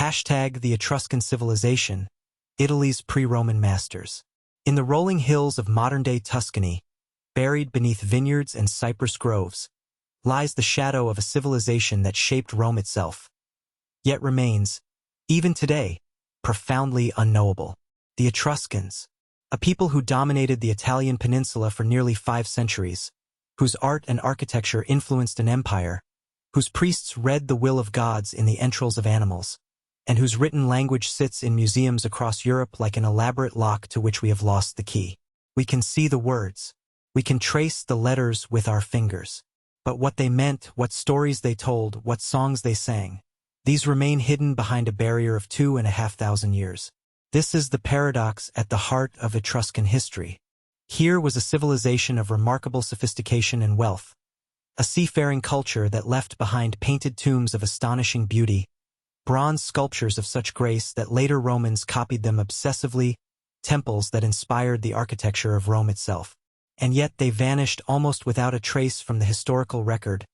The Etruscan civilization, Italy's pre-Roman masters. In the rolling hills of modern-day Tuscany, buried beneath vineyards and cypress groves, lies the shadow of a civilization that shaped Rome itself, yet remains, even today, profoundly unknowable. The Etruscans, a people who dominated the Italian peninsula for nearly 5 centuries, whose art and architecture influenced an empire, whose priests read the will of gods in the entrails of animals, and whose written language sits in museums across Europe like an elaborate lock to which we have lost the key. We can see the words. We can trace the letters with our fingers. But what they meant, what stories they told, what songs they sang, these remain hidden behind a barrier of 2,500 years. This is the paradox at the heart of Etruscan history. Here was a civilization of remarkable sophistication and wealth, a seafaring culture that left behind painted tombs of astonishing beauty, bronze sculptures of such grace that later Romans copied them obsessively, temples that inspired the architecture of Rome itself. And yet they vanished almost without a trace from the historical record,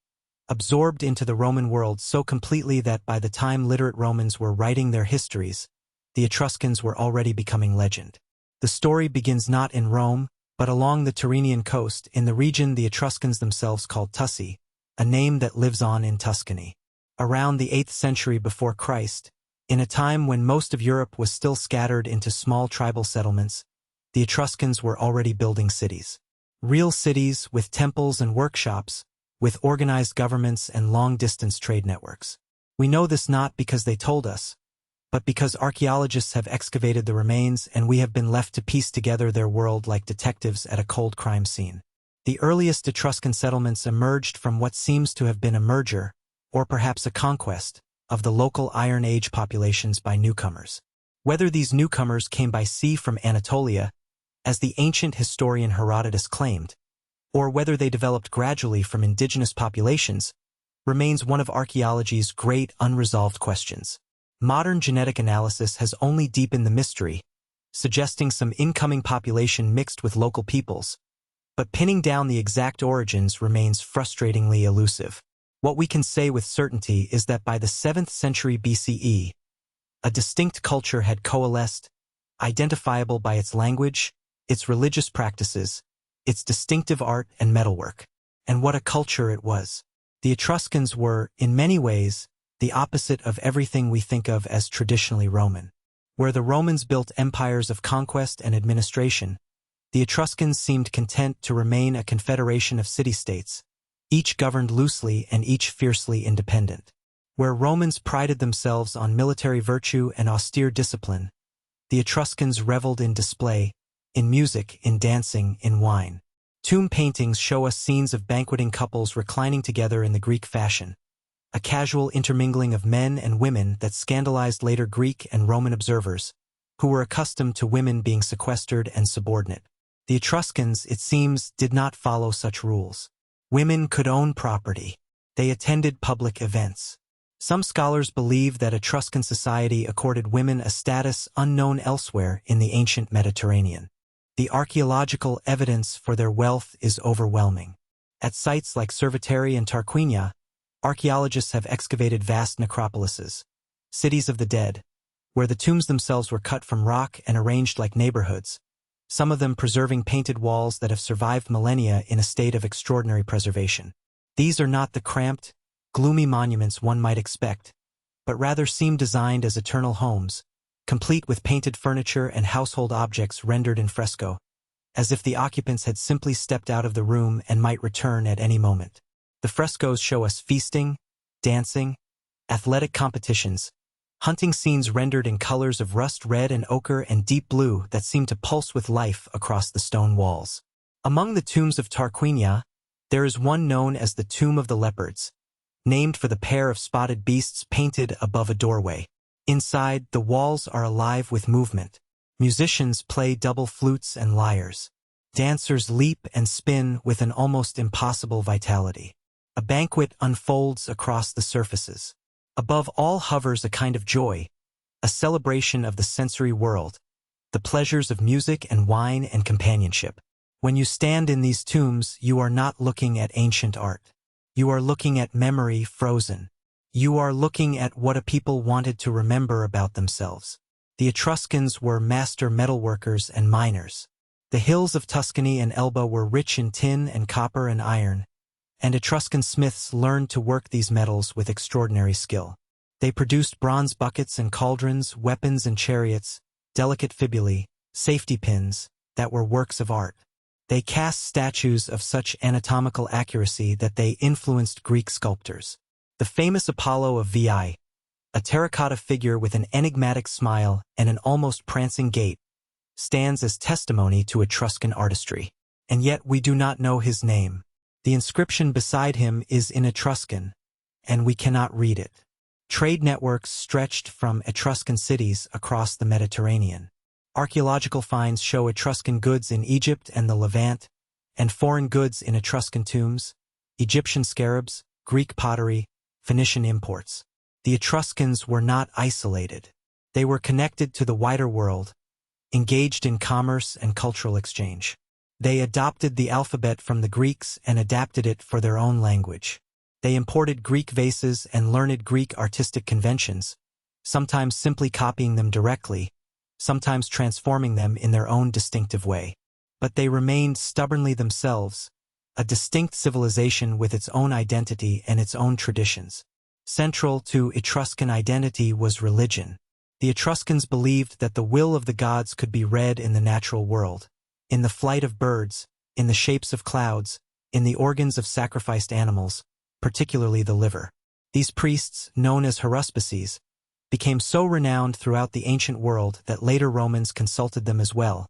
absorbed into the Roman world so completely that by the time literate Romans were writing their histories, the Etruscans were already becoming legend. The story begins not in Rome, but along the Tyrrhenian coast, in the region the Etruscans themselves called Tussi, a name that lives on in Tuscany. Around the 8th century before Christ, in a time when most of Europe was still scattered into small tribal settlements, the Etruscans were already building cities. Real cities with temples and workshops, with organized governments and long-distance trade networks. We know this not because they told us, but because archaeologists have excavated the remains and we have been left to piece together their world like detectives at a cold crime scene. The earliest Etruscan settlements emerged from what seems to have been a merger, or perhaps a conquest, of the local Iron Age populations by newcomers. Whether these newcomers came by sea from Anatolia, as the ancient historian Herodotus claimed, or whether they developed gradually from indigenous populations, remains one of archaeology's great unresolved questions. Modern genetic analysis has only deepened the mystery, suggesting some incoming population mixed with local peoples, but pinning down the exact origins remains frustratingly elusive. What we can say with certainty is that by the 7th century BCE, a distinct culture had coalesced, identifiable by its language, its religious practices, its distinctive art and metalwork. And what a culture it was. The Etruscans were, in many ways, the opposite of everything we think of as traditionally Roman. Where the Romans built empires of conquest and administration, the Etruscans seemed content to remain a confederation of city-states, each governed loosely and each fiercely independent. Where Romans prided themselves on military virtue and austere discipline, the Etruscans reveled in display, in music, in dancing, in wine. Tomb paintings show us scenes of banqueting couples reclining together in the Greek fashion, a casual intermingling of men and women that scandalized later Greek and Roman observers, who were accustomed to women being sequestered and subordinate. The Etruscans, it seems, did not follow such rules. Women could own property. They attended public events. Some scholars believe that Etruscan society accorded women a status unknown elsewhere in the ancient Mediterranean. The archaeological evidence for their wealth is overwhelming. At sites like Cerveteri and Tarquinia, archaeologists have excavated vast necropolises, cities of the dead, where the tombs themselves were cut from rock and arranged like neighborhoods, some of them preserving painted walls that have survived millennia in a state of extraordinary preservation. These are not the cramped, gloomy monuments one might expect, but rather seem designed as eternal homes, complete with painted furniture and household objects rendered in fresco, as if the occupants had simply stepped out of the room and might return at any moment. The frescoes show us feasting, dancing, athletic competitions, hunting scenes rendered in colors of rust red and ochre and deep blue that seem to pulse with life across the stone walls. Among the tombs of Tarquinia, there is one known as the Tomb of the Leopards, named for the pair of spotted beasts painted above a doorway. Inside, the walls are alive with movement. Musicians play double flutes and lyres. Dancers leap and spin with an almost impossible vitality. A banquet unfolds across the surfaces. Above all hovers a kind of joy, a celebration of the sensory world, the pleasures of music and wine and companionship. When you stand in these tombs, you are not looking at ancient art. You are looking at memory frozen. You are looking at what a people wanted to remember about themselves. The Etruscans were master metalworkers and miners. The hills of Tuscany and Elba were rich in tin and copper and iron, and Etruscan smiths learned to work these metals with extraordinary skill. They produced bronze buckets and cauldrons, weapons and chariots, delicate fibulae, safety pins, that were works of art. They cast statues of such anatomical accuracy that they influenced Greek sculptors. The famous Apollo of Veii, a terracotta figure with an enigmatic smile and an almost prancing gait, stands as testimony to Etruscan artistry. And yet we do not know his name. The inscription beside him is in Etruscan, and we cannot read it. Trade networks stretched from Etruscan cities across the Mediterranean. Archaeological finds show Etruscan goods in Egypt and the Levant, and foreign goods in Etruscan tombs, Egyptian scarabs, Greek pottery, Phoenician imports. The Etruscans were not isolated. They were connected to the wider world, engaged in commerce and cultural exchange. They adopted the alphabet from the Greeks and adapted it for their own language. They imported Greek vases and learned Greek artistic conventions, sometimes simply copying them directly, sometimes transforming them in their own distinctive way. But they remained stubbornly themselves, a distinct civilization with its own identity and its own traditions. Central to Etruscan identity was religion. The Etruscans believed that the will of the gods could be read in the natural world, in the flight of birds, in the shapes of clouds, in the organs of sacrificed animals, particularly the liver. These priests, known as haruspices, became so renowned throughout the ancient world that later Romans consulted them as well,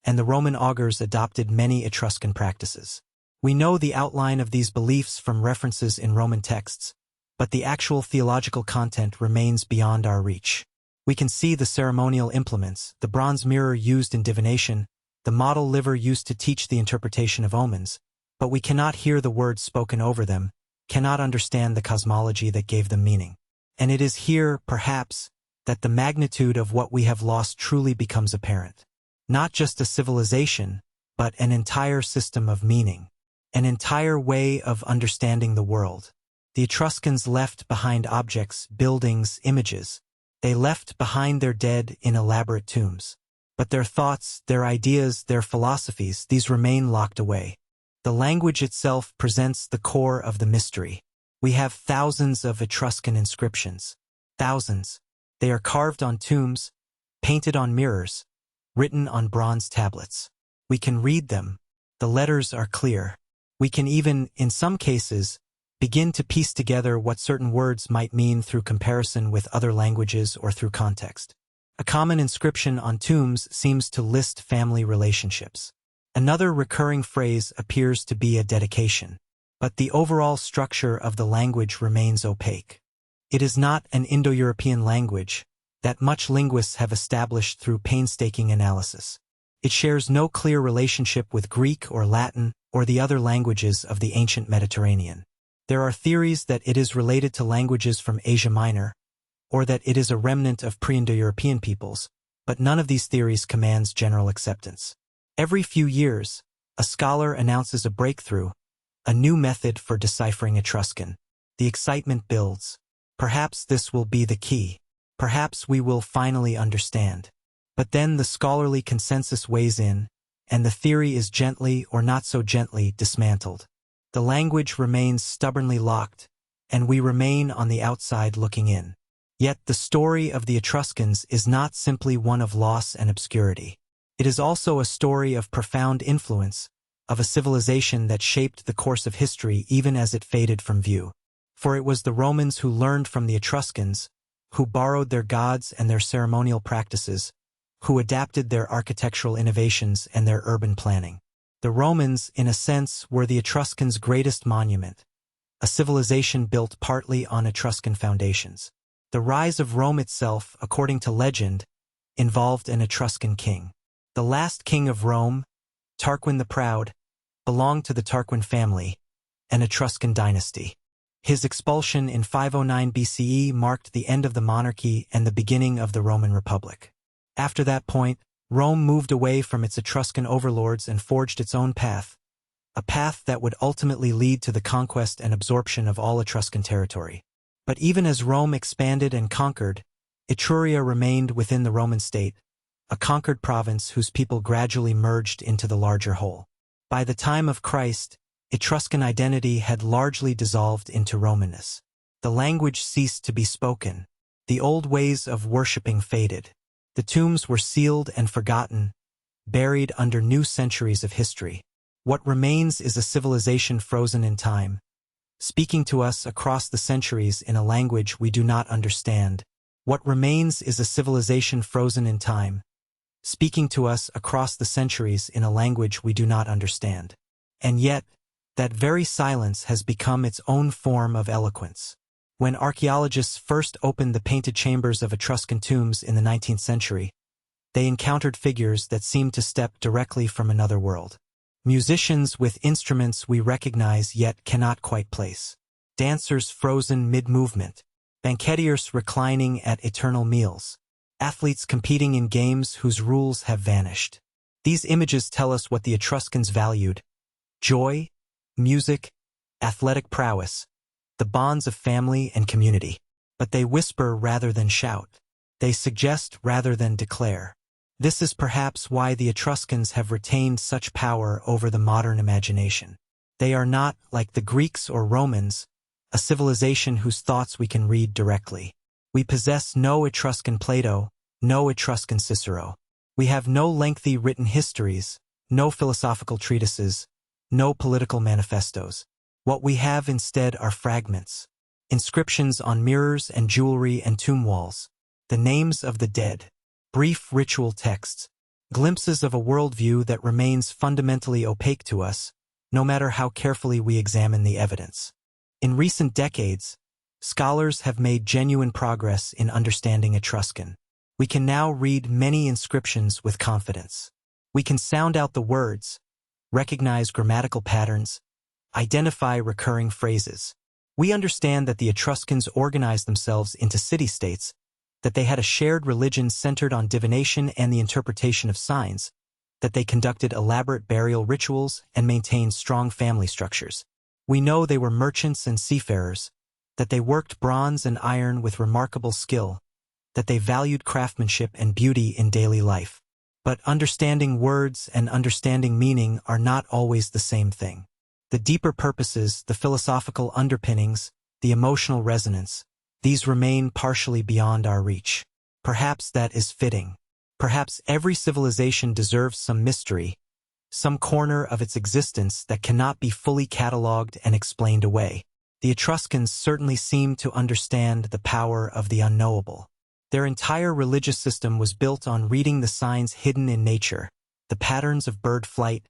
and the Roman augurs adopted many Etruscan practices. We know the outline of these beliefs from references in Roman texts, but the actual theological content remains beyond our reach. We can see the ceremonial implements, the bronze mirror used in divination, the model liver used to teach the interpretation of omens, but we cannot hear the words spoken over them, cannot understand the cosmology that gave them meaning. And it is here, perhaps, that the magnitude of what we have lost truly becomes apparent. Not just a civilization, but an entire system of meaning, an entire way of understanding the world. The Etruscans left behind objects, buildings, images. They left behind their dead in elaborate tombs. But their thoughts, their ideas, their philosophies, these remain locked away. The language itself presents the core of the mystery. We have thousands of Etruscan inscriptions. Thousands. They are carved on tombs, painted on mirrors, written on bronze tablets. We can read them. The letters are clear. We can even, in some cases, begin to piece together what certain words might mean through comparison with other languages or through context. A common inscription on tombs seems to list family relationships. Another recurring phrase appears to be a dedication. But the overall structure of the language remains opaque. It is not an Indo-European language that much linguists have established through painstaking analysis. It shares no clear relationship with Greek or Latin or the other languages of the ancient Mediterranean. There are theories that it is related to languages from Asia Minor, or that it is a remnant of pre-Indo-European peoples, but none of these theories commands general acceptance. Every few years, a scholar announces a breakthrough, a new method for deciphering Etruscan. The excitement builds. Perhaps this will be the key. Perhaps we will finally understand. But then the scholarly consensus weighs in, and the theory is gently or not so gently dismantled. The language remains stubbornly locked, and we remain on the outside looking in. Yet the story of the Etruscans is not simply one of loss and obscurity. It is also a story of profound influence, of a civilization that shaped the course of history even as it faded from view. For it was the Romans who learned from the Etruscans, who borrowed their gods and their ceremonial practices, who adapted their architectural innovations and their urban planning. The Romans, in a sense, were the Etruscans' greatest monument, a civilization built partly on Etruscan foundations. The rise of Rome itself, according to legend, involved an Etruscan king. The last king of Rome, Tarquin the Proud, belonged to the Tarquin family, an Etruscan dynasty. His expulsion in 509 BCE marked the end of the monarchy and the beginning of the Roman Republic. After that point, Rome moved away from its Etruscan overlords and forged its own path, a path that would ultimately lead to the conquest and absorption of all Etruscan territory. But even as Rome expanded and conquered, Etruria remained within the Roman state, a conquered province whose people gradually merged into the larger whole. By the time of Christ, Etruscan identity had largely dissolved into Romanness. The language ceased to be spoken. The old ways of worshipping faded. The tombs were sealed and forgotten, buried under new centuries of history. What remains is a civilization frozen in time, speaking to us across the centuries in a language we do not understand. What remains is a civilization frozen in time, speaking to us across the centuries in a language we do not understand. And yet, that very silence has become its own form of eloquence. When archaeologists first opened the painted chambers of Etruscan tombs in the 19th century, they encountered figures that seemed to step directly from another world. Musicians with instruments we recognize yet cannot quite place. Dancers frozen mid-movement. Banquetiers reclining at eternal meals. Athletes competing in games whose rules have vanished. These images tell us what the Etruscans valued: joy, music, athletic prowess, the bonds of family and community. But they whisper rather than shout. They suggest rather than declare. This is perhaps why the Etruscans have retained such power over the modern imagination. They are not, like the Greeks or Romans, a civilization whose thoughts we can read directly. We possess no Etruscan Plato, no Etruscan Cicero. We have no lengthy written histories, no philosophical treatises, no political manifestos. What we have instead are fragments, inscriptions on mirrors and jewelry and tomb walls, the names of the dead, brief ritual texts, glimpses of a worldview that remains fundamentally opaque to us, no matter how carefully we examine the evidence. In recent decades, scholars have made genuine progress in understanding Etruscan. We can now read many inscriptions with confidence. We can sound out the words, recognize grammatical patterns, identify recurring phrases. We understand that the Etruscans organized themselves into city-states, that they had a shared religion centered on divination and the interpretation of signs, that they conducted elaborate burial rituals and maintained strong family structures. We know they were merchants and seafarers, that they worked bronze and iron with remarkable skill, that they valued craftsmanship and beauty in daily life. But understanding words and understanding meaning are not always the same thing. The deeper purposes, the philosophical underpinnings, the emotional resonance, these remain partially beyond our reach. Perhaps that is fitting. Perhaps every civilization deserves some mystery, some corner of its existence that cannot be fully catalogued and explained away. The Etruscans certainly seem to understand the power of the unknowable. Their entire religious system was built on reading the signs hidden in nature, the patterns of bird flight,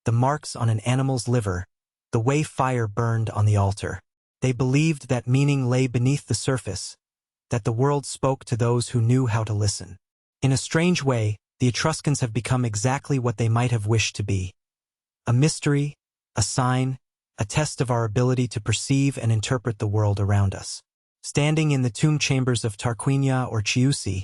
the marks on an animal's liver, the way fire burned on the altar. They believed that meaning lay beneath the surface, that the world spoke to those who knew how to listen. In a strange way, the Etruscans have become exactly what they might have wished to be: a mystery, a sign, a test of our ability to perceive and interpret the world around us. Standing in the tomb chambers of Tarquinia or Chiusi,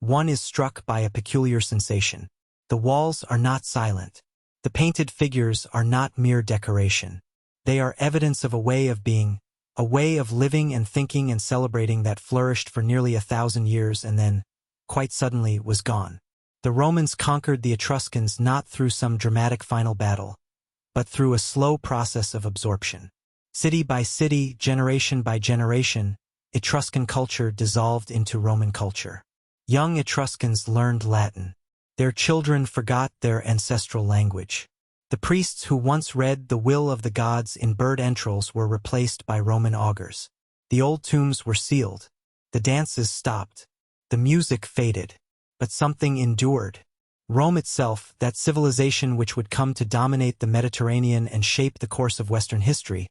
one is struck by a peculiar sensation. The walls are not silent. The painted figures are not mere decoration. They are evidence of a way of being, a way of living and thinking and celebrating that flourished for nearly 1,000 years and then, quite suddenly, was gone. The Romans conquered the Etruscans not through some dramatic final battle, but through a slow process of absorption. City by city, generation by generation, Etruscan culture dissolved into Roman culture. Young Etruscans learned Latin. Their children forgot their ancestral language. The priests who once read the will of the gods in bird entrails were replaced by Roman augurs. The old tombs were sealed. The dances stopped. The music faded. But something endured. Rome itself, that civilization which would come to dominate the Mediterranean and shape the course of Western history,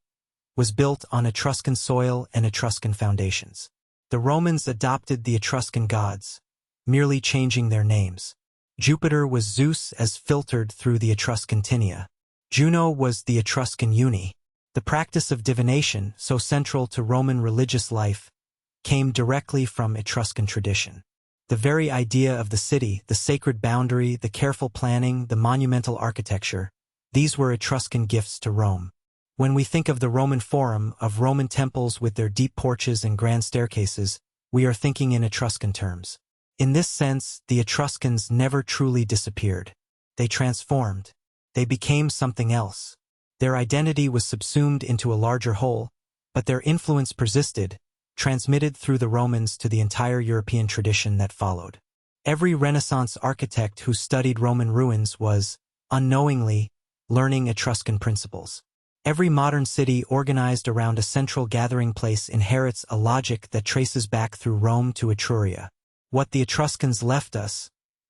was built on Etruscan soil and Etruscan foundations. The Romans adopted the Etruscan gods, merely changing their names. Jupiter was Zeus as filtered through the Etruscan tinea. Juno was the Etruscan uni. The practice of divination, so central to Roman religious life, came directly from Etruscan tradition. The very idea of the city, the sacred boundary, the careful planning, the monumental architecture, these were Etruscan gifts to Rome. When we think of the Roman Forum, of Roman temples with their deep porches and grand staircases, we are thinking in Etruscan terms. In this sense, the Etruscans never truly disappeared. They transformed. They became something else. Their identity was subsumed into a larger whole, but their influence persisted, transmitted through the Romans to the entire European tradition that followed. Every Renaissance architect who studied Roman ruins was, unknowingly, learning Etruscan principles. Every modern city organized around a central gathering place inherits a logic that traces back through Rome to Etruria. What the Etruscans left us,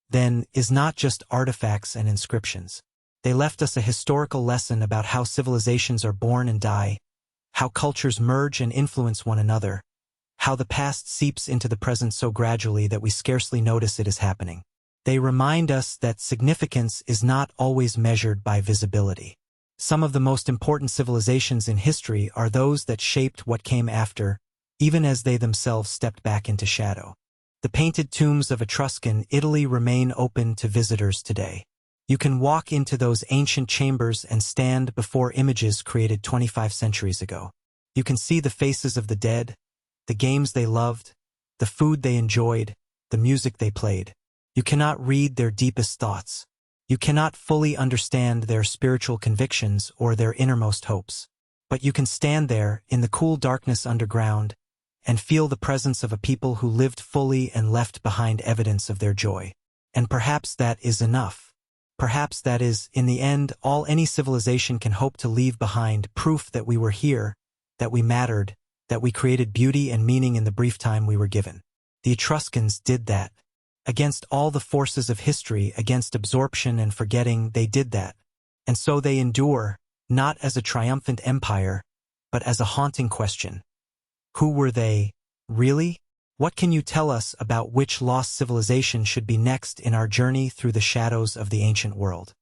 then, is not just artifacts and inscriptions. They left us a historical lesson about how civilizations are born and die, how cultures merge and influence one another, how the past seeps into the present so gradually that we scarcely notice it is happening. They remind us that significance is not always measured by visibility. Some of the most important civilizations in history are those that shaped what came after, even as they themselves stepped back into shadow. The painted tombs of Etruscan Italy remain open to visitors today. You can walk into those ancient chambers and stand before images created 25 centuries ago. You can see the faces of the dead, the games they loved, the food they enjoyed, the music they played. You cannot read their deepest thoughts. You cannot fully understand their spiritual convictions or their innermost hopes. But you can stand there, in the cool darkness underground, and feel the presence of a people who lived fully and left behind evidence of their joy. And perhaps that is enough. Perhaps that is, in the end, all any civilization can hope to leave behind: proof that we were here, that we mattered, that we created beauty and meaning in the brief time we were given. The Etruscans did that. Against all the forces of history, against absorption and forgetting, they did that. And so they endure, not as a triumphant empire, but as a haunting question. Who were they, really? What can you tell us about which lost civilization should be next in our journey through the shadows of the ancient world?